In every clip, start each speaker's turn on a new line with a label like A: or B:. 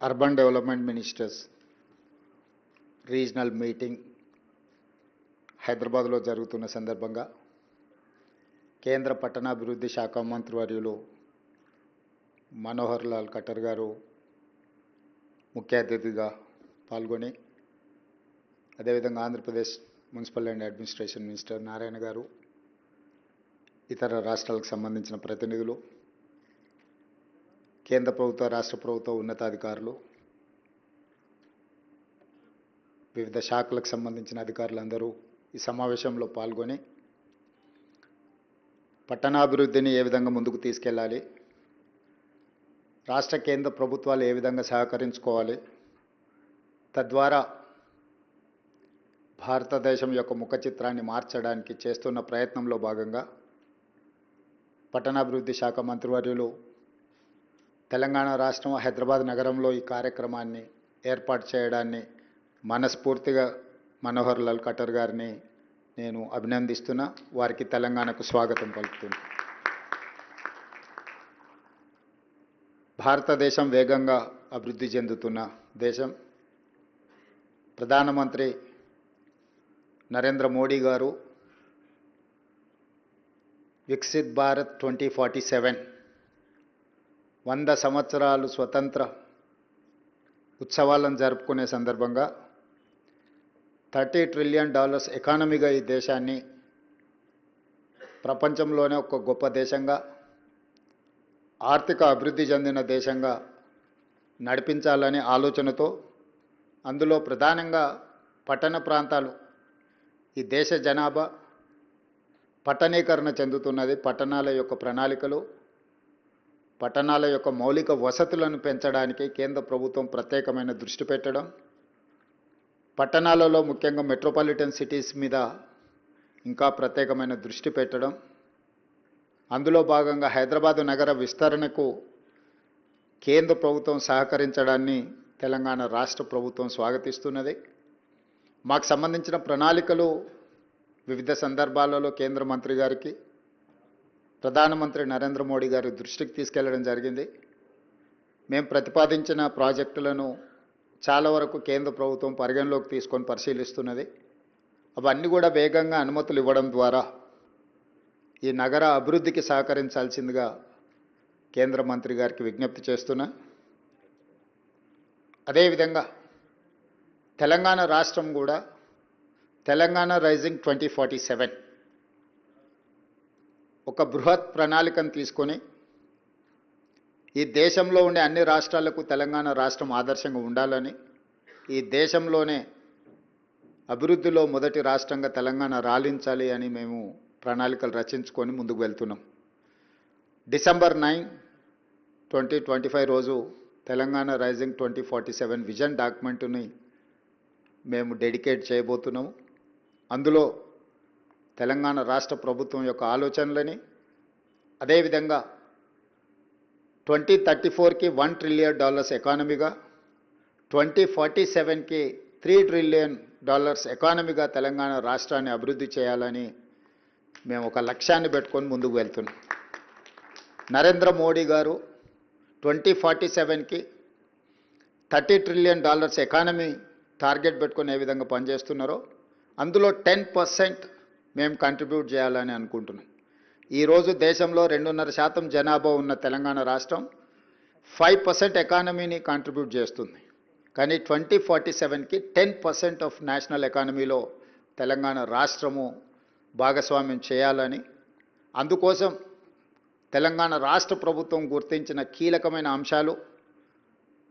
A: Urban development ministers regional meeting హైదరాబాద్లో జరుగుతున్న సందర్భంగా కేంద్ర పట్టణాభివృద్ధి శాఖ మంత్రివర్యులు మనోహర్ లాల్ ఖట్టర్ గారు ముఖ్య అతిథిగా పాల్గొని, అదేవిధంగా Andhra Pradesh municipal and administration minister Narayana గారు, ఇతర రాష్ట్రాలకు సంబంధించిన ప్రతినిధులు, కేంద్ర ప్రభుత్వ రాష్ట్ర ప్రభుత్వ ఉన్నతాధికారులు, వివిధ శాఖలకు సంబంధించిన అధికారులందరూ ఈ సమావేశంలో పాల్గొని పట్టణాభివృద్ధిని ఏ విధంగా ముందుకు తీసుకెళ్ళాలి, రాష్ట్ర కేంద్ర ప్రభుత్వాలు ఏ విధంగా సహకరించుకోవాలి, తద్వారా భారతదేశం యొక్క ముఖ చిత్రాన్ని మార్చడానికి చేస్తున్న ప్రయత్నంలో భాగంగా పట్టణాభివృద్ధి శాఖ మంత్రివర్యులు తెలంగాణ రాష్ట్రం హైదరాబాద్ నగరంలో ఈ కార్యక్రమాన్ని ఏర్పాటు చేయడాన్ని మనస్ఫూర్తిగా మనోహర్ లాల్ ఖట్టర్ గారిని నేను అభినందిస్తున్నా. వారికి తెలంగాణకు స్వాగతం పలుకుతున్నా. భారతదేశం వేగంగా అభివృద్ధి చెందుతున్న దేశం. ప్రధానమంత్రి నరేంద్ర మోడీ గారు వికసిత్ భారత్ 2047 100 సంవత్సరాలు స్వతంత్ర ఉత్సవాలను జరుపుకునే సందర్భంగా $30 ట్రిలియన్ ఎకానమీగా ఈ దేశాన్ని ప్రపంచంలోనే ఒక గొప్ప దేశంగా, ఆర్థిక అభివృద్ధి చెందిన దేశంగా నడిపించాలనే ఆలోచనతో, అందులో ప్రధానంగా పట్టణ ప్రాంతాలు, ఈ దేశ జనాభా పట్టణీకరణ చెందుతున్నది. పట్టణాల యొక్క ప్రణాళికలు, పట్టణాల యొక్క మౌలిక వసతులను పెంచడానికి కేంద్ర ప్రభుత్వం ప్రత్యేకమైన దృష్టి పెట్టడం, పట్టణాలలో ముఖ్యంగా మెట్రోపాలిటన్ సిటీస్ మీద ఇంకా ప్రత్యేకమైన దృష్టి పెట్టడం, అందులో భాగంగా హైదరాబాదు నగర విస్తరణకు కేంద్ర ప్రభుత్వం సహకరించడాన్ని తెలంగాణ రాష్ట్ర ప్రభుత్వం స్వాగతిస్తున్నది. మాకు సంబంధించిన ప్రణాళికలు వివిధ సందర్భాలలో కేంద్ర మంత్రి గారికి, ప్రధానమంత్రి నరేంద్ర మోడీ గారి దృష్టికి తీసుకెళ్లడం జరిగింది. మేము ప్రతిపాదించిన ప్రాజెక్టులను చాలా వరకు కేంద్ర ప్రభుత్వం పరిగణలోకి తీసుకొని పరిశీలిస్తున్నది. అవన్నీ కూడా వేగంగా అనుమతులు ఇవ్వడం ద్వారా ఈ నగర అభివృద్ధికి సహకరించాల్సిందిగా కేంద్ర మంత్రి గారికి విజ్ఞప్తి చేస్తున్నా. అదేవిధంగా తెలంగాణ రాష్ట్రం కూడా తెలంగాణ రైజింగ్ 2047 ఒక బృహత్ ప్రణాళికను తీసుకొని ఈ దేశంలో ఉండే అన్ని రాష్ట్రాలకు తెలంగాణ రాష్ట్రం ఆదర్శంగా ఉండాలని, ఈ దేశంలోనే అభివృద్ధిలో మొదటి రాష్ట్రంగా తెలంగాణ రాలించాలి అని మేము ప్రణాళికలు రచించుకొని ముందుకు వెళ్తున్నాం. డిసెంబర్ 9, 2025 రోజు తెలంగాణ రైజింగ్ 2047 విజన్ డాక్యుమెంట్ని మేము డెడికేట్ చేయబోతున్నాము. అందులో తెలంగాణ రాష్ట్ర ప్రభుత్వం యొక్క ఆలోచనలని, అదేవిధంగా 2034కి $1 ట్రిలియన్ ఎకానమీగా, 2047కి $3 ట్రిలియన్ ఎకానమీగా తెలంగాణ రాష్ట్రాన్ని అభివృద్ధి చేయాలని మేము ఒక లక్ష్యాన్ని పెట్టుకొని ముందుకు వెళ్తున్నాం. నరేంద్ర మోడీ గారు 2047కి $30 ట్రిలియన్ ఎకానమీ టార్గెట్ పెట్టుకొని ఏ విధంగా పనిచేస్తున్నారో అందులో 10% మేము కంట్రిబ్యూట్ చేయాలని అనుకుంటున్నాం. ఈరోజు దేశంలో 2.5% జనాభా ఉన్న తెలంగాణ రాష్ట్రం 5% ఎకానమీని కాంట్రిబ్యూట్ చేస్తుంది. కానీ 2047కి 10% ఆఫ్ నేషనల్ ఎకానమీలో తెలంగాణ రాష్ట్రము భాగస్వామ్యం చేయాలని, అందుకోసం తెలంగాణ రాష్ట్ర ప్రభుత్వం గుర్తించిన కీలకమైన అంశాలు,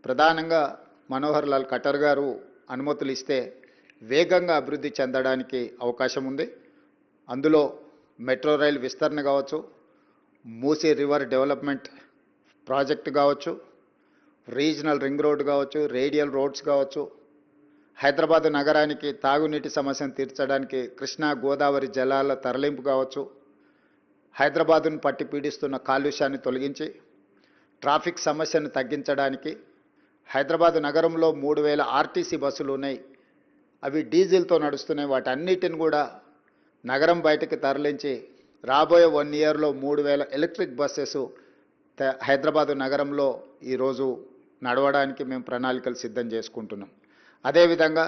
A: ప్రధానంగా మనోహర్ లాల్ ఖట్టర్ గారు అనుమతులు ఇస్తే వేగంగా అభివృద్ధి చెందడానికి అవకాశం ఉంది. అందులో మెట్రో రైల్ విస్తరణ కావచ్చు, మూసీ రివర్ డెవలప్మెంట్ ప్రాజెక్టు కావచ్చు, రీజనల్ రింగ్ రోడ్ కావచ్చు, రేడియల్ రోడ్స్ కావచ్చు, హైదరాబాద్ నగరానికి తాగునీటి సమస్యను తీర్చడానికి కృష్ణా గోదావరి జలాల తరలింపు కావచ్చు, హైదరాబాదును పట్టి పీడిస్తున్న కాలుష్యాన్ని తొలగించి ట్రాఫిక్ సమస్యను తగ్గించడానికి, హైదరాబాద్ నగరంలో 3000 ఆర్టీసీ బస్సులు ఉన్నాయి, అవి డీజిల్తో నడుస్తున్నాయి. వాటన్నిటిని కూడా నగరం బయటకు తరలించి రాబోయే 1 ఇయర్లో 3000 ఎలక్ట్రిక్ బస్సెస్ హైదరాబాదు నగరంలో ఈరోజు నడవడానికి మేము ప్రణాళికలు సిద్ధం చేసుకుంటున్నాం. అదేవిధంగా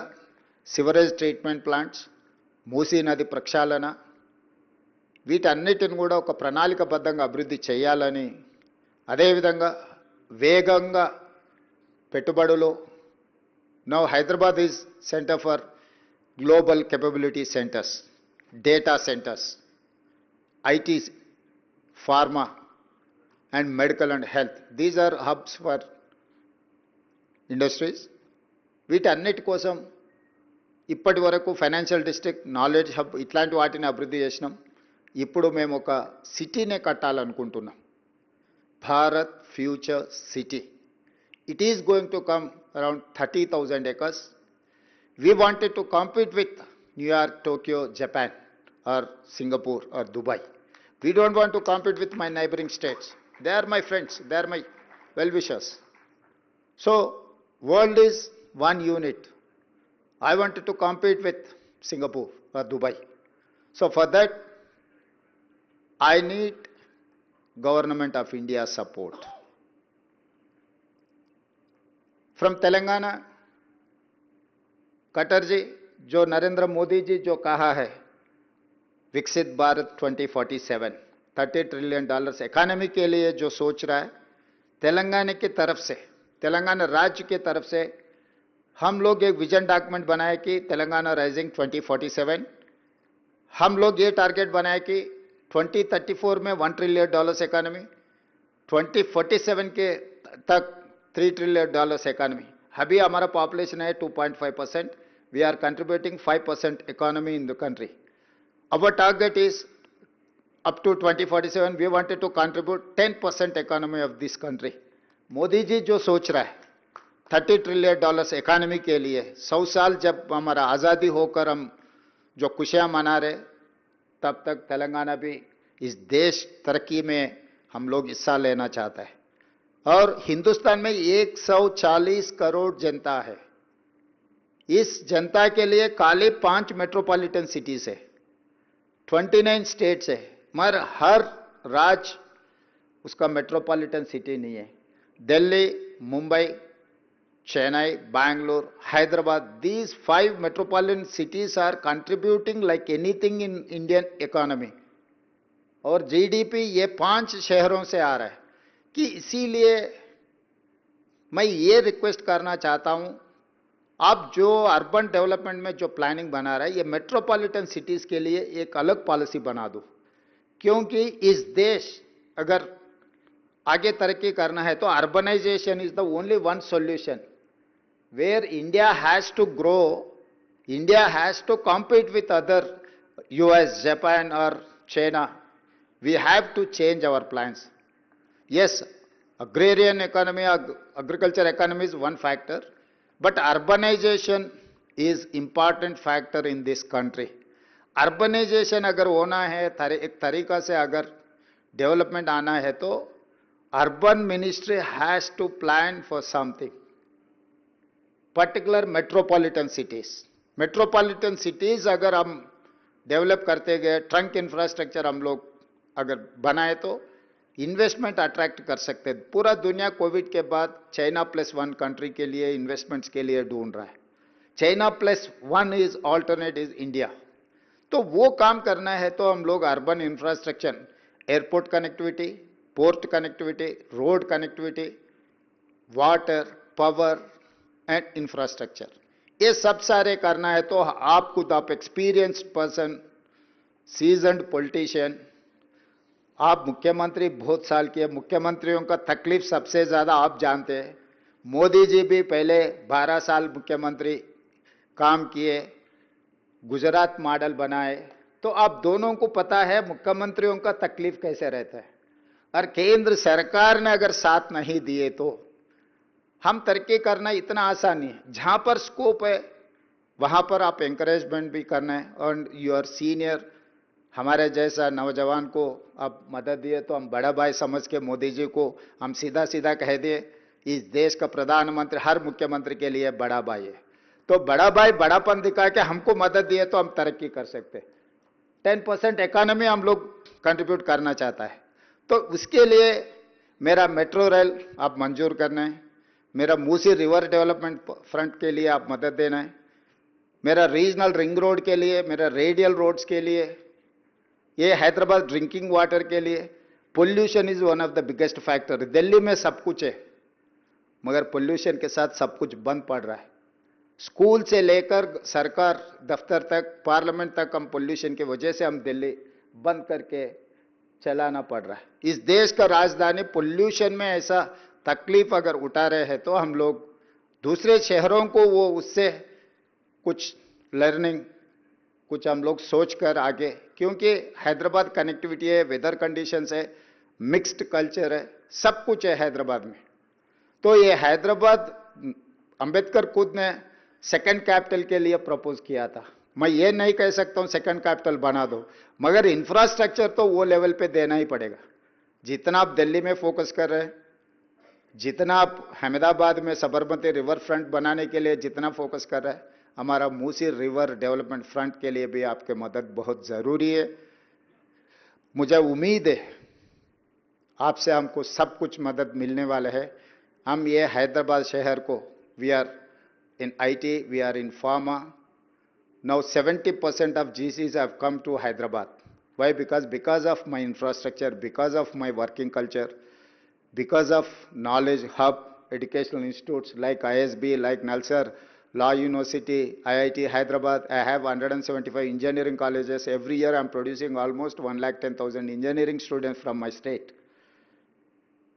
A: సివరేజ్ ట్రీట్మెంట్ ప్లాంట్స్, మూసీ నది ప్రక్షాళన, వీటన్నిటిని కూడా ఒక ప్రణాళికబద్ధంగా అభివృద్ధి చేయాలని, అదేవిధంగా వేగంగా పెట్టుబడులు. Now Hyderabad is centre for global capability centers, data centers, IT, pharma and medical and health. These are hubs for industries. వీటన్నిటి కోసం ఇప్పటి వరకు ఫైనాన్షియల్ డిస్ట్రిక్ట్, నాలెడ్జ్ హబ్ ఇట్లాంటి వాటిని అభివృద్ధి చేసినాం. ఇప్పుడు మేము ఒక సిటీనే కట్టాలనుకుంటున్నాం, Bharat future city. It is going to come around 30,000 acres. We wanted to compete with New York, Tokyo, Japan or Singapore or Dubai. We don't want to compete with my neighboring states. They are my friends, they are my well-wishers. So, world is one unit. I wanted to compete with Singapore or Dubai. So for that, I need Government of India support. From Telangana, कटर जी, जो नरेंद्र मोदी जी जो कहा है विकसित Bharat 2047, $30 trillion economy के लिए जो सोच रहा है, तेलंगाना की तरफ से, तेलंगाना राज्य की तरफ से हम लोग एक विजन डॉक्यूमेंट बनाए कि तेलंगाना राइजिंग 2047. हम लोग ये टारगेट बनाए कि 2034 में $1 ट्रिलियन इकोनॉमी, 2047 के तक $3 ट्रिलियन इकोनॉमी. अभी हमारा पॉपुलेशन है 2.5%. We are contributing 5% economy in the country. Our target is up to 2047. We wanted to contribute 10% economy of this country. Modi ji जो सोच रहा है $30 ट्रिलियन इकोनॉमी के लिए, 100 साल जब हमारा आज़ादी होकर हम जो खुशियां मना रहे, तब तक तेलंगाना भी इस देश तरक्की में हम लोग हिस्सा लेना चाहता है. और हिंदुस्तान में 140 करोड़ जनता है. इस जनता के लिए खाली 5 मेट्रोपॉलिटन सिटीज है, 29 स्टेट्स है, मगर हर राज्य उसका मेट्रोपॉलिटन सिटी नहीं है. Delhi, Mumbai, Chennai, Bangalore, Hyderabad, these 5 metropolitan cities are contributing like anything in Indian economy. और जीडीपी ये 5 शहरों से आ रहा है. कि इसीलिए मैं ये रिक्वेस्ट करना चाहता हूं, आप जो अर्बन डेवलपमेंट में जो प्लानिंग बना रहा है, ये मेट्रोपॉलिटन सिटीज के लिए एक अलग पॉलिसी बना दो. क्योंकि इस देश अगर आगे तरक्की करना है तो urbanisation is the only one solution. Where India has to grow, India has to compete with other US, Japan और China. We have to change our plans. Yes, agrarian economy, agriculture economy is one factor, but urbanization is important factor in this country. Urbanization अगर होना है, एक तरीका से अगर development आना है, तो urban ministry has to plan for something. Particular metropolitan cities, metropolitan cities अगर हम डेवलप करते गए, ट्रंक इंफ्रास्ट्रक्चर हम लोग अगर बनाए तो इन्वेस्टमेंट अट्रैक्ट कर सकते हैं. पूरा दुनिया कोविड के बाद China+1 कंट्री के लिए इन्वेस्टमेंट्स के लिए ढूंढ रहा है. China+1 is alternate is India. तो वो काम करना है तो हम लोग urban infrastructure, airport connectivity, port connectivity, road connectivity, water, power and infrastructure, ये सब सारे करना है. तो आप खुद, आप एक्सपीरियंस्ड पर्सन, सीजन्ड पॉलिटिशियन, आप मुख्यमंत्री बहुत साल किए, मुख्यमंत्रियों का तकलीफ सबसे ज्यादा आप जानते हैं. मोदी जी भी पहले 12 साल मुख्यमंत्री काम किए, गुजरात मॉडल बनाए, तो आप दोनों को पता है मुख्यमंत्रियों का तकलीफ कैसे रहता है. और केंद्र सरकार ने अगर साथ नहीं दिए तो हम तरक्की करना इतना आसान नहीं है. जहां पर स्कोप है वहां पर आप एंकरेजमेंट भी करना है. और यूर सीनियर, हमारे जैसा नौजवान को आप मदद दिए तो हम बड़ा भाई समझ के मोदी जी को हम सीधा सीधा कह दिए, इस देश का प्रधानमंत्री हर मुख्यमंत्री के लिए बड़ा भाई है. तो बड़ा भाई बड़ापन दिखा के हमको मदद दिए तो हम तरक्की कर सकते. 10% इकोनॉमी हम लोग कंट्रीब्यूट करना चाहता है. तो उसके लिए मेरा मेट्रो रेल आप मंजूर करना है, मेरा मूसी रिवर डेवलपमेंट फ्रंट के लिए आप मदद देना है, मेरा रीजनल रिंग रोड के लिए, मेरा रेडियल रोड्स के लिए, ये हैदराबाद ड्रिंकिंग वाटर के लिए। Pollution is one of the biggest factor. Delhi में सब कुछ है, मगर पोल्यूशन के साथ सब कुछ बंद पड़ रहा है। स्कूल से लेकर सरकार दफ्तर तक, पार्लियामेंट तक हम पोल्यूशन की वजह से हम दिल्ली बंद करके चलाना पड़ रहा है। इस देश का राजधानी पोल्यूशन में ऐसा तकलीफ अगर उठा रहे हैं तो हम लोग दूसरे शहरों को वो उससे कुछ लर्निंग, कुछ हम लोग सोच कर आगे, क्योंकि हैदराबाद कनेक्टिविटी है, वेदर कंडीशंस है, मिक्स्ड कल्चर है, सब कुछ है हैदराबाद में। तो ये हैदराबाद अंबेडकर खुद ने सेकंड कैपिटल के लिए प्रपोज किया था। मैं ये नहीं कह सकता हूं सेकंड कैपिटल बना दो, मगर इंफ्रास्ट्रक्चर तो वो लेवल पे देना ही पड़ेगा। जितना आप दिल्ली में फोकस कर रहे हैं, जितना आप अहमदाबाद में सबरमती रिवर फ्रंट बनाने के लिए जितना फोकस कर रहे हैं, हमारा मूसी रिवर डेवलपमेंट फ्रंट के लिए भी आपकी मदद बहुत जरूरी है। मुझे उम्मीद है आपसे हमको सब कुछ मदद मिलने वाला है। हम ये हैदराबाद शहर को, we are in IT, we are in pharma. Now 70% of GCs have come to Hyderabad. Why? Because of my infrastructure, because of my working culture, because of knowledge hub, educational institutes like ISB, like Nalsar, Law University, IIT Hyderabad. I have 175 engineering colleges. Every year I'm producing almost 110,000 engineering students from my state.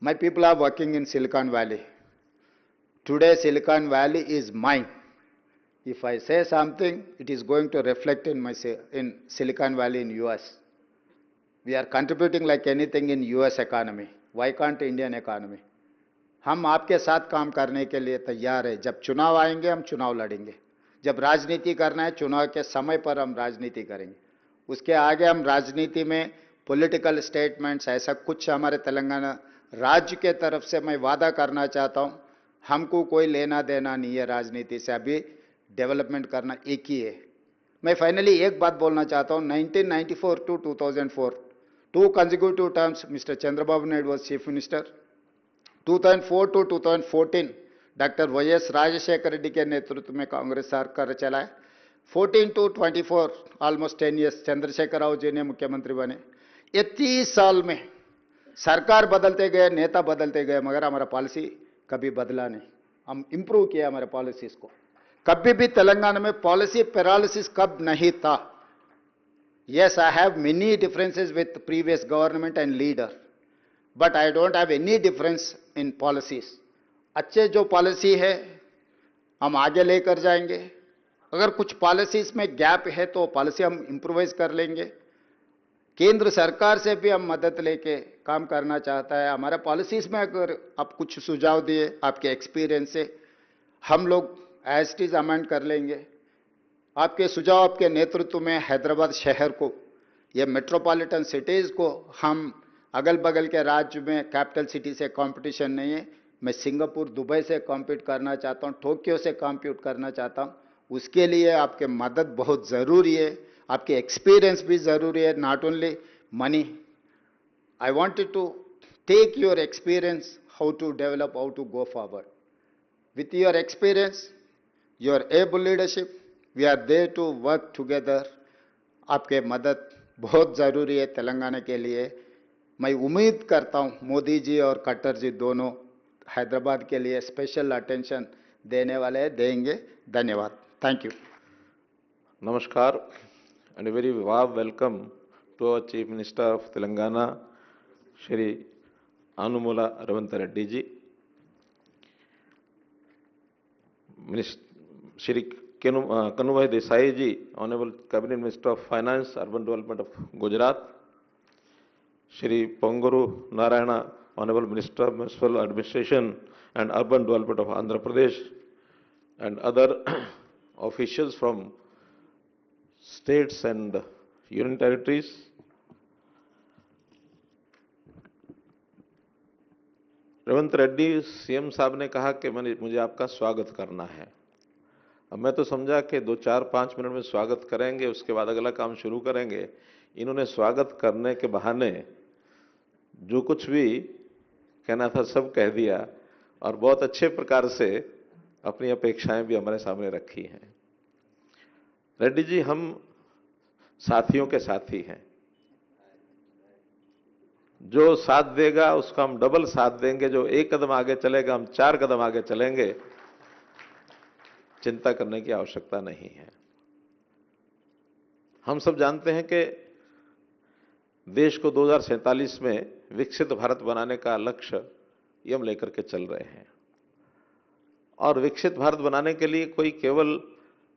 A: My people are working in Silicon Valley. Today Silicon Valley is mine. If I say something, it is going to reflect in Silicon Valley in US. We are contributing like anything in US economy. Why can't Indian economy? हम आपके साथ काम करने के लिए तैयार है। जब चुनाव आएंगे हम चुनाव लड़ेंगे, जब राजनीति करना है चुनाव के समय पर हम राजनीति करेंगे। उसके आगे हम राजनीति में पॉलिटिकल स्टेटमेंट्स ऐसा कुछ हमारे तेलंगाना राज्य के तरफ से मैं वादा करना चाहता हूं, हमको कोई लेना देना नहीं है राजनीति से। अभी डेवलपमेंट करना एक ही है। मैं फाइनली एक बात बोलना चाहता हूं, 1994 to 2004 2 consecutive terms mister Chandrababu Naidu was chief minister. 2004 to 2014 doctor YS Rajasekhar Reddy के नेतृत्व में कांग्रेस सरकार चलाए। 14 to 24 almost 10 years Chandrashekar Rao ji ने मुख्यमंत्री बने। ये 30 साल में सरकार बदलते गए, नेता बदलते गए, मगर हमारा पॉलिसी कभी बदला नहीं। हम इंप्रूव किया हमारे पॉलिसीज को। कभी भी तेलंगाना में पॉलिसी पैरालिसिस कब नहीं था। Yes, I have many differences with previous government and leader, but I don't have any difference in policies. अच्छे जो पॉलिसी है हम आगे लेकर जाएंगे। अगर कुछ पॉलिसीज में गैप है तो पॉलिसी हम इम्प्रोवाइज कर लेंगे। केंद्र सरकार से भी हम मदद लेके काम करना चाहता है। हमारा पॉलिसीज में अगर आप कुछ सुझाव दिए आपके एक्सपीरियंस से, हम लोग एज इट इज अमेंड कर लेंगे। आपके सुझाव, आपके नेतृत्व में हैदराबाद शहर को, ये मेट्रोपॉलिटन सिटीज को, हम अगल बगल के राज्य में कैपिटल सिटी से कंपटीशन नहीं है। मैं सिंगापुर, दुबई से कॉम्पीट करना चाहता हूँ, टोक्यो से कॉम्पीट करना चाहता हूँ। उसके लिए आपके मदद बहुत ज़रूरी है, आपके एक्सपीरियंस भी ज़रूरी है, not only money. I wanted to take your experience, how to develop, how to go forward. With your experience, your able leadership, we are there to work together. आपके मदद बहुत ज़रूरी है तेलंगाना के लिए। मैं उम्मीद करता हूँ मोदी जी और खट्टर जी दोनों हैदराबाद के लिए स्पेशल अटेंशन देने वाले देंगे। धन्यवाद। Thank you.
B: Namaskar and a very warm welcome to our Chief Minister of Telangana, Shri Anumula Ravanta Reddy ji, Shri Kanubhai Desai ji, Honorable Cabinet Minister of Finance, Urban Development of Gujarat, Shri Ponguru Narayana, Honorable Minister of Municipal Administration and Urban Development of Andhra Pradesh, and other officials from states and union territories. Revanth Reddy CM साहब ने कहा कि मुझे आपका स्वागत करना है। अब मैं तो समझा कि 2-4-5 मिनट में स्वागत करेंगे, उसके बाद अगला काम शुरू करेंगे। इन्होंने स्वागत करने के बहाने जो कुछ भी कहना था सब कह दिया और बहुत अच्छे प्रकार से अपनी अपेक्षाएं भी हमारे सामने रखी हैं। रेड्डी जी, हम साथियों के साथी हैं। जो साथ देगा उसका हम डबल साथ देंगे, जो एक कदम आगे चलेगा हम 4 कदम आगे चलेंगे। चिंता करने की आवश्यकता नहीं है। हम सब जानते हैं कि देश को 2047 में विकसित भारत बनाने का लक्ष्य ये हम लेकर के चल रहे हैं। और विकसित भारत बनाने के लिए कोई केवल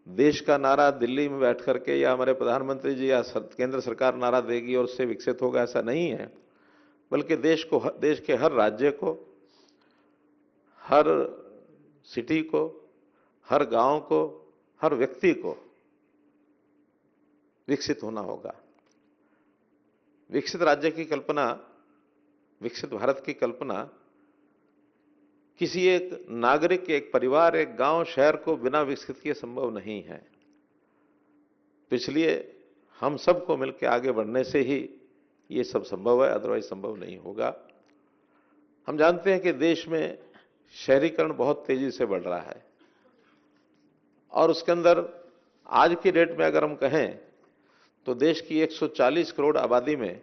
B: देश का नारा दिल्ली में बैठ करके या हमारे प्रधानमंत्री जी या केंद्र सरकार नारा देगी और उससे विकसित होगा, ऐसा नहीं है। बल्कि देश के हर राज्य को, हर सिटी को, हर गांव को, हर व्यक्ति को विकसित होना होगा। विकसित राज्य की कल्पना, विकसित भारत की कल्पना किसी एक नागरिक, एक परिवार, एक गांव, शहर को बिना विकसित किए संभव नहीं है। तो इसलिए हम सबको मिलकर आगे बढ़ने से ही ये सब संभव है, अदरवाइज संभव नहीं होगा। हम जानते हैं कि देश में शहरीकरण बहुत तेजी से बढ़ रहा है और उसके अंदर आज की डेट में अगर हम कहें तो देश की 140 करोड़ आबादी में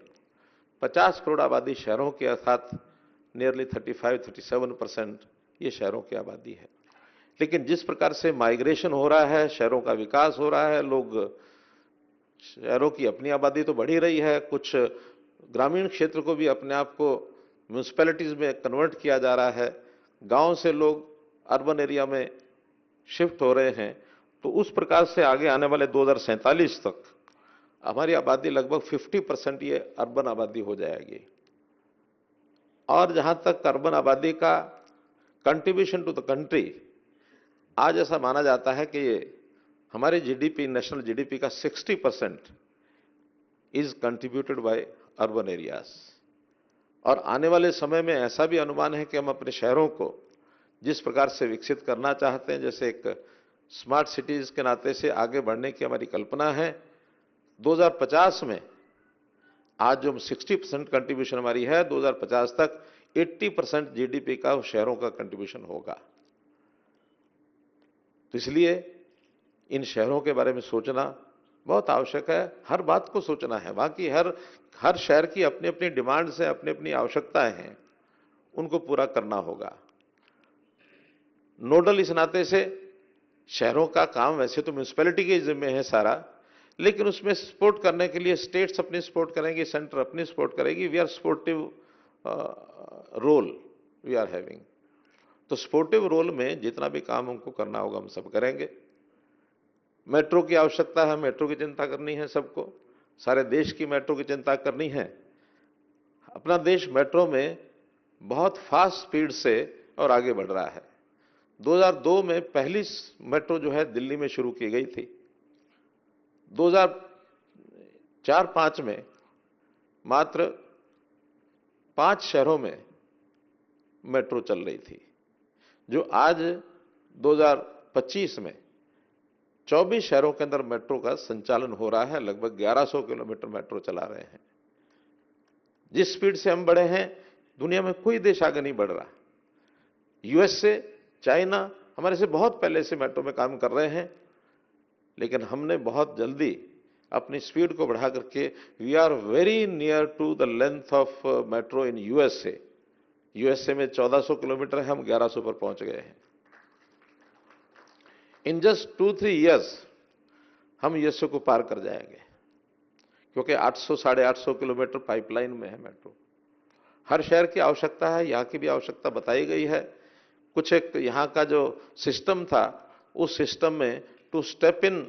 B: 50 करोड़ आबादी शहरों की, अर्थात नियरली 35-37% ये शहरों की आबादी है। लेकिन जिस प्रकार से माइग्रेशन हो रहा है, शहरों का विकास हो रहा है, लोग, शहरों की अपनी आबादी तो बढ़ ही रही है, कुछ ग्रामीण क्षेत्र को भी अपने आप को म्यूनिसिपैलिटीज में कन्वर्ट किया जा रहा है, गांव से लोग अर्बन एरिया में शिफ्ट हो रहे हैं। तो उस प्रकार से आगे आने वाले 2047 तक हमारी आबादी लगभग 50% ये अर्बन आबादी हो जाएगी। और जहां तक अर्बन आबादी का कंट्रीब्यूशन टू द कंट्री, आज ऐसा माना जाता है कि ये हमारे जीडीपी, नेशनल जीडीपी का 60% is contributed bye urban areas. और आने वाले समय में ऐसा भी अनुमान है कि हम अपने शहरों को जिस प्रकार से विकसित करना चाहते हैं, जैसे एक स्मार्ट सिटीज के नाते से आगे बढ़ने की हमारी कल्पना है। 2050 में आज जो 60% कंट्रीब्यूशन हमारी है, 2050 तक 80% जीडीपी का शहरों का कंट्रीब्यूशन होगा। तो इसलिए इन शहरों के बारे में सोचना बहुत आवश्यक है। हर बात को सोचना है। बाकी हर शहर की अपनी अपनी डिमांड्स हैं, अपनी अपनी आवश्यकताएं हैं, उनको पूरा करना होगा। नोडल इस नाते से शहरों का काम वैसे तो म्यूनिसिपैलिटी के जिम्मे है सारा, लेकिन उसमें सपोर्ट करने के लिए स्टेट्स अपनी सपोर्ट करेंगे, सेंटर अपनी सपोर्ट करेगी। We are supportive role we are having. तो सपोर्टिव रोल में जितना भी काम हमको करना होगा हम सब करेंगे। मेट्रो की आवश्यकता है, मेट्रो की चिंता करनी है सबको, सारे देश की मेट्रो की चिंता करनी है। अपना देश मेट्रो में बहुत फास्ट स्पीड से और आगे बढ़ रहा है। 2002 में पहली मेट्रो जो है दिल्ली में शुरू की गई थी। 2004-05 में मात्र 5 शहरों में मेट्रो चल रही थी, जो आज 2025 में 24 शहरों के अंदर मेट्रो का संचालन हो रहा है। लगभग 1100 किलोमीटर मेट्रो चला रहे हैं। जिस स्पीड से हम बढ़े हैं, दुनिया में कोई देश आगे नहीं बढ़ रहा। यूएसए, चाइना हमारे से बहुत पहले से मेट्रो में काम कर रहे हैं, लेकिन हमने बहुत जल्दी अपनी स्पीड को बढ़ा करके we are very near to the length of metro in USA. USA में 1400 किलोमीटर है, हम 1100 पर पहुंच गए हैं। इन जस्ट 2-3 ईयर्स हम यूएसए को पार कर जाएंगे, क्योंकि 800-850 किलोमीटर पाइपलाइन में है मेट्रो। हर शहर की आवश्यकता है, यहाँ की भी आवश्यकता बताई गई है। कुछ एक यहाँ का जो सिस्टम था, उस सिस्टम में to step in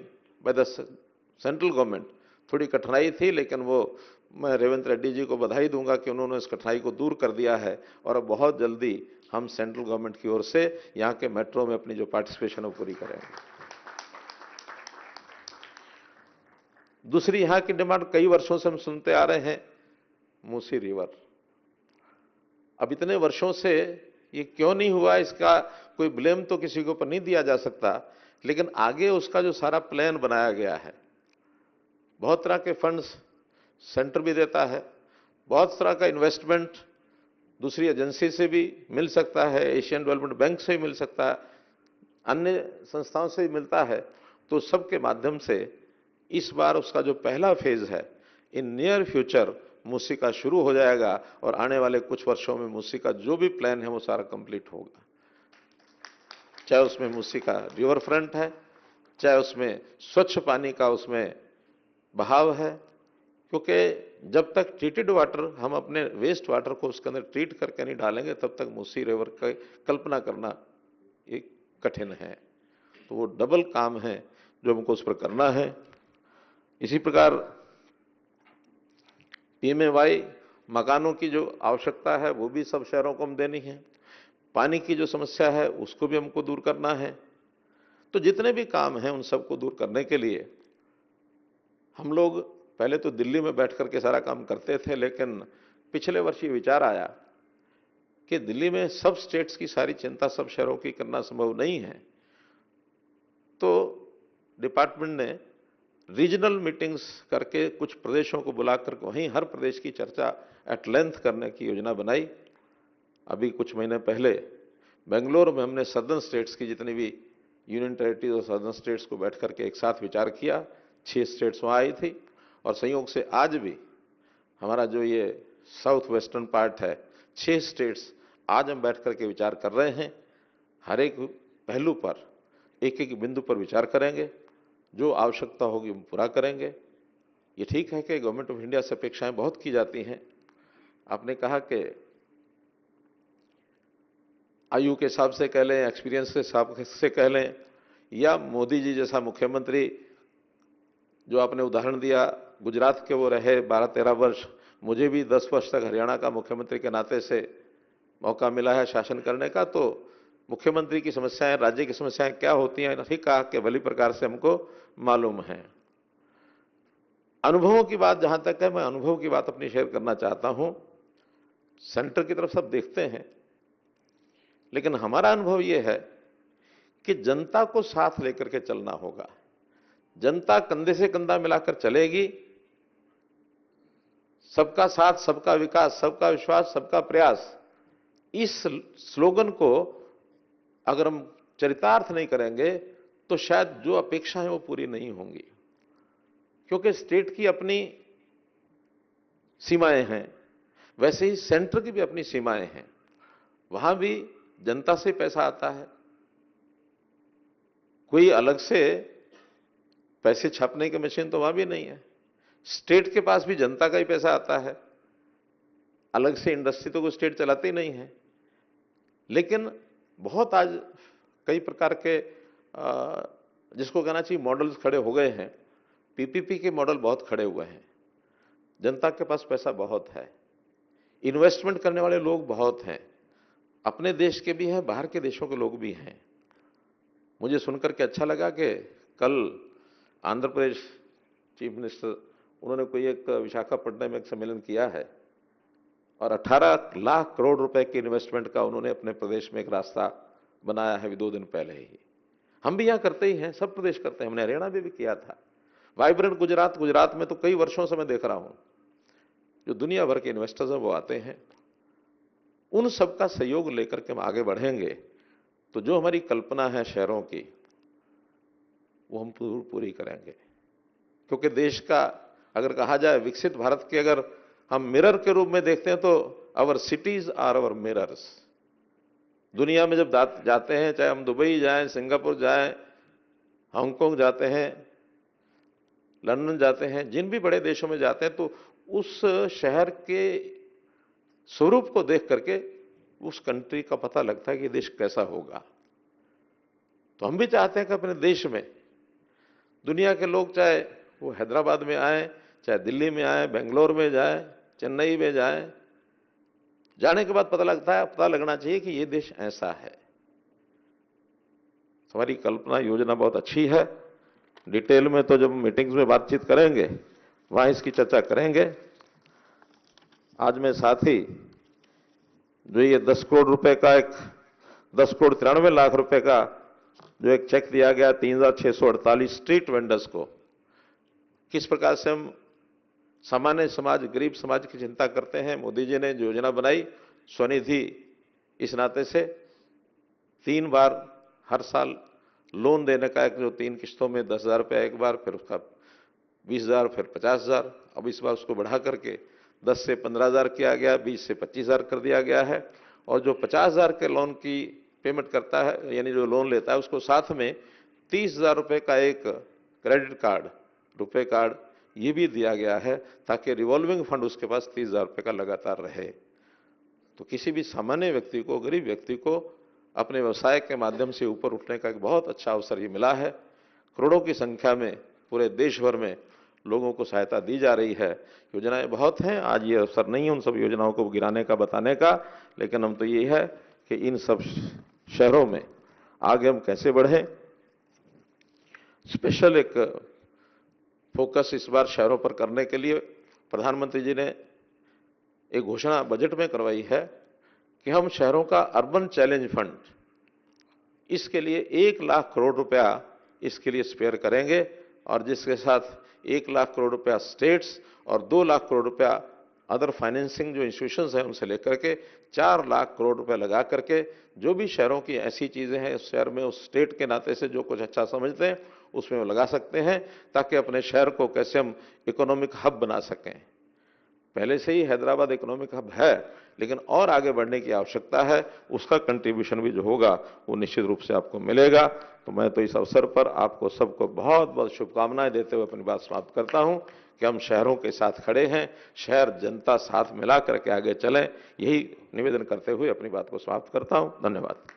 B: by the central government थोड़ी कठिनाई थी, लेकिन वो मैं रेवंत रेड्डी जी को बधाई दूंगा कि उन्होंने इस कठिनाई को दूर कर दिया है। और अब बहुत जल्दी हम सेंट्रल गवर्नमेंट की ओर से यहाँ के मेट्रो में अपनी जो पार्टिसिपेशन है वो पूरी करेंगे। दूसरी यहाँ की डिमांड कई वर्षों से हम सुनते आ रहे हैं, मूसी रिवर। अब इतने वर्षों से ये क्यों नहीं हुआ, इसका कोई ब्लेम तो किसी के ऊपर नहीं दिया जा सकता, लेकिन आगे उसका जो सारा प्लान बनाया गया है, बहुत तरह के फंड्स सेंटर भी देता है, बहुत तरह का इन्वेस्टमेंट दूसरी एजेंसी से भी मिल सकता है, एशियन डेवलपमेंट बैंक से भी मिल सकता है, अन्य संस्थाओं से भी मिलता है। तो सबके माध्यम से इस बार उसका जो पहला फेज है, इन नियर फ्यूचर मूसी का शुरू हो जाएगा और आने वाले कुछ वर्षों में मूसी का जो भी प्लान है वो सारा कंप्लीट होगा। चाहे उसमें मूसी का रिवर फ्रंट है, चाहे उसमें स्वच्छ पानी का उसमें बहाव है, क्योंकि जब तक ट्रीटेड वाटर, हम अपने वेस्ट वाटर को उसके अंदर ट्रीट करके नहीं डालेंगे, तब तक मूसी रिवर की कल्पना करना एक कठिन है। तो वो डबल काम है जो हमको उस पर करना है। इसी प्रकार पीएमएवाई मकानों की जो आवश्यकता है वो भी सब शहरों को हम देनी है। पानी की जो समस्या है उसको भी हमको दूर करना है। तो जितने भी काम हैं उन सबको दूर करने के लिए हम लोग पहले तो दिल्ली में बैठ करके सारा काम करते थे, लेकिन पिछले वर्ष ये विचार आया कि दिल्ली में सब स्टेट्स की सारी चिंता सब शहरों की करना संभव नहीं है। तो डिपार्टमेंट ने रीजनल मीटिंग्स करके कुछ प्रदेशों को बुलाकर वहीं हर प्रदेश की चर्चा एट लेंथ करने की योजना बनाई। अभी कुछ महीने पहले बेंगलोर में हमने सदर्न स्टेट्स की जितनी भी यूनियन टेरिटरीज और सदर्न स्टेट्स को बैठ करके एक साथ विचार किया। 6 स्टेट्स वहाँ आई थी और संयोग से आज भी हमारा जो ये साउथ वेस्टर्न पार्ट है, 6 स्टेट्स आज हम बैठ करके विचार कर रहे हैं। हर एक पहलू पर एक एक बिंदु पर विचार करेंगे, जो आवश्यकता होगी हम पूरा करेंगे। ये ठीक है कि गवर्नमेंट ऑफ इंडिया से अपेक्षाएं बहुत की जाती हैं। आपने कहा कि आयु के हिसाब से कह लें, एक्सपीरियंस के हिसाब से कह लें, या मोदी जी जैसा मुख्यमंत्री जो आपने उदाहरण दिया, गुजरात के वो रहे 12-13 वर्ष, मुझे भी 10 वर्ष तक हरियाणा का मुख्यमंत्री के नाते से मौका मिला है शासन करने का। तो मुख्यमंत्री की समस्याएं, राज्य की समस्याएं क्या होती हैं, ठीक कहा कि भली प्रकार से हमको मालूम है। अनुभवों की बात जहां तक है, मैं अनुभव की बात अपनी शेयर करना चाहता हूं। सेंटर की तरफ सब देखते हैं, लेकिन हमारा अनुभव यह है कि जनता को साथ लेकर के चलना होगा। जनता कंधे से कंधा मिलाकर चलेगी। सबका साथ, सबका विकास, सबका विश्वास, सबका प्रयास, इस स्लोगन को अगर हम चरितार्थ नहीं करेंगे तो शायद जो अपेक्षाएं वो पूरी नहीं होंगी। क्योंकि स्टेट की अपनी सीमाएं हैं, वैसे ही सेंटर की भी अपनी सीमाएं हैं। वहां भी जनता से पैसा आता है। कोई अलग से पैसे छापने की मशीन तो वहां भी नहीं है। स्टेट के पास भी जनता का ही पैसा आता है। अलग से इंडस्ट्री तो कोई स्टेट चलाती नहीं है। लेकिन बहुत आज कई प्रकार के जिसको कहना चाहिए मॉडल्स खड़े हो गए हैं। पीपीपी के मॉडल बहुत खड़े हुए हैं। जनता के पास पैसा बहुत है, इन्वेस्टमेंट करने वाले लोग बहुत हैं, अपने देश के भी हैं, बाहर के देशों के लोग भी हैं। मुझे सुनकर के अच्छा लगा कि कल आंध्र प्रदेश चीफ मिनिस्टर, उन्होंने कोई एक विशाखापट्टनम में एक सम्मेलन किया है और 18 लाख करोड़ रुपए की इन्वेस्टमेंट का उन्होंने अपने प्रदेश में एक रास्ता बनाया है 2 दिन पहले ही। हम भी यहां करते ही हैं, सब प्रदेश करते हैं। हमने हरियाणा में भी किया था। वाइब्रेंट गुजरात, गुजरात में तो कई वर्षों से मैं देख रहा हूं जो दुनिया भर के इन्वेस्टर्स हैं वो आते हैं। उन सबका सहयोग लेकर के हम आगे बढ़ेंगे तो जो हमारी कल्पना है शहरों की वो हम पूरी करेंगे। क्योंकि देश का अगर कहा जाए विकसित भारत के अगर हम मिरर के रूप में देखते हैं तो our cities are our mirrors. दुनिया में जब जाते हैं, चाहे हम दुबई जाएं, सिंगापुर जाएं, हांगकांग जाते हैं, लंदन जाते हैं, जिन भी बड़े देशों में जाते हैं, तो उस शहर के स्वरूप को देख करके उस कंट्री का पता लगता है कि देश कैसा होगा। तो हम भी चाहते हैं कि अपने देश में दुनिया के लोग, चाहे वो हैदराबाद में आए, चाहे दिल्ली में आए, बेंगलोर में जाए, चेन्नई में जाए, जाने के बाद पता लगना चाहिए कि ये देश ऐसा है। हमारी कल्पना योजना बहुत अच्छी है। डिटेल में तो जब मीटिंग्स में बातचीत करेंगे वहां इसकी चर्चा करेंगे। आज मैं साथ ही जो ये 10 करोड़ रुपए का एक 10 करोड़ 93 लाख रुपए का जो एक चेक दिया गया 3648 स्ट्रीट वेंडर्स को, किस प्रकार से हम सामान्य समाज, गरीब समाज की चिंता करते हैं। मोदी जी ने जो योजना बनाई स्वनिधि इस नाते से 3 बार हर साल लोन देने का, एक जो 3 किस्तों में 10,000 रुपया एक बार, फिर उसका 20,000, फिर 50,000, अब इस बार उसको बढ़ा करके 10 से 15,000 किया गया, 20 से 25,000 कर दिया गया है। और जो 50,000 के लोन की पेमेंट करता है, यानी जो लोन लेता है, उसको साथ में 30,000 रुपये का एक क्रेडिट कार्ड, रुपए कार्ड, ये भी दिया गया है, ताकि रिवॉल्विंग फंड उसके पास 30,000 रुपये का लगातार रहे। तो किसी भी सामान्य व्यक्ति को, गरीब व्यक्ति को अपने व्यवसाय के माध्यम से ऊपर उठने का एक बहुत अच्छा अवसर ये मिला है। करोड़ों की संख्या में पूरे देश भर में लोगों को सहायता दी जा रही है। योजनाएं बहुत हैं, आज ये अवसर नहीं है उन सब योजनाओं को गिनाने का, बताने का, लेकिन हम तो ये है कि इन सब शहरों में आगे हम कैसे बढ़ें। स्पेशल एक फोकस इस बार शहरों पर करने के लिए प्रधानमंत्री जी ने एक घोषणा बजट में करवाई है कि हम शहरों का अर्बन चैलेंज फंड, इसके लिए 1 लाख करोड़ रुपया इसके लिए स्पेयर करेंगे, और जिसके साथ 1 लाख करोड़ रुपया स्टेट्स और 2 लाख करोड़ रुपया अदर फाइनेंसिंग जो इंस्टीट्यूशंस हैं उनसे लेकर के 4 लाख करोड़ रुपए लगा करके जो भी शहरों की ऐसी चीजें हैं उस शहर में, उस स्टेट के नाते से जो कुछ अच्छा समझते हैं उसमें वो लगा सकते हैं, ताकि अपने शहर को कैसे हम इकोनॉमिक हब बना सकें। पहले से ही हैदराबाद इकोनॉमिक हब है, लेकिन और आगे बढ़ने की आवश्यकता है। उसका कंट्रीब्यूशन भी जो होगा वो निश्चित रूप से आपको मिलेगा। तो मैं तो इस अवसर पर आपको सबको बहुत बहुत शुभकामनाएं देते हुए अपनी बात समाप्त करता हूं कि हम शहरों के साथ खड़े हैं, शहर जनता साथ मिला करके आगे चलें, यही निवेदन करते हुए अपनी बात को समाप्त करता हूं। धन्यवाद।